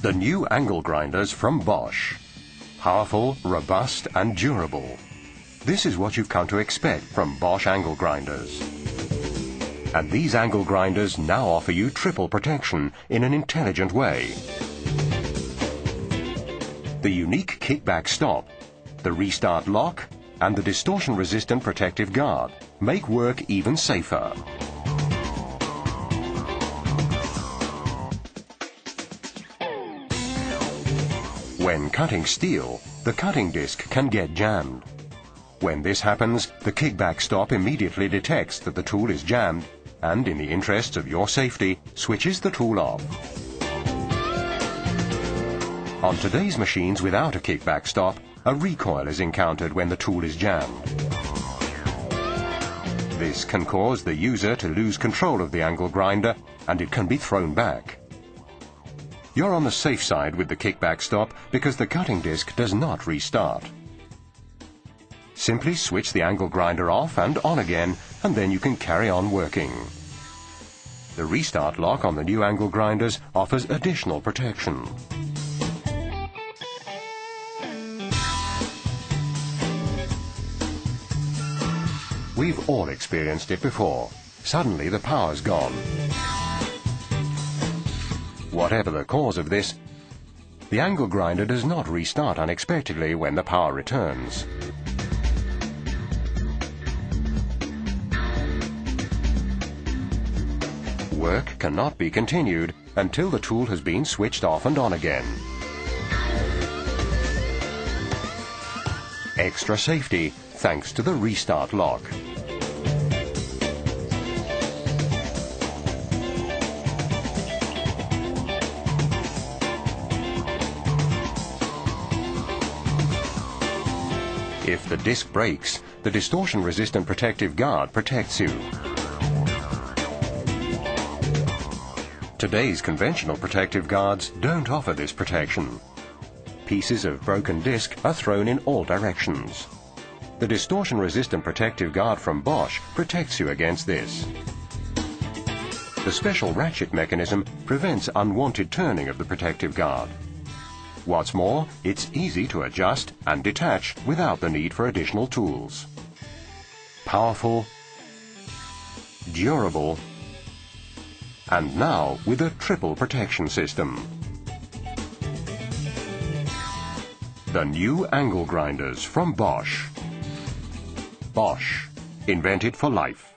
The new angle grinders from Bosch. Powerful, robust and durable. This is what you've come to expect from Bosch angle grinders. And these angle grinders now offer you triple protection in an intelligent way. The unique kickback stop, the restart lock and the distortion-resistant protective guard make work even safer. When cutting steel, the cutting disc can get jammed. When this happens, the kickback stop immediately detects that the tool is jammed and, in the interests of your safety, switches the tool off. On today's machines without a kickback stop, a recoil is encountered when the tool is jammed. This can cause the user to lose control of the angle grinder and it can be thrown back. You're on the safe side with the kickback stop because the cutting disc does not restart. Simply switch the angle grinder off and on again, and then you can carry on working. The restart lock on the new angle grinders offers additional protection. We've all experienced it before. Suddenly the power's gone. Whatever the cause of this, the angle grinder does not restart unexpectedly when the power returns. Work cannot be continued until the tool has been switched off and on again. Extra safety thanks to the restart lock. If the disc breaks, the distortion-resistant protective guard protects you. Today's conventional protective guards don't offer this protection. Pieces of broken disc are thrown in all directions. The distortion-resistant protective guard from Bosch protects you against this. The special ratchet mechanism prevents unwanted turning of the protective guard. What's more, it's easy to adjust and detach without the need for additional tools. Powerful, durable, and now with a triple protection system. The new angle grinders from Bosch. Bosch, invented for life.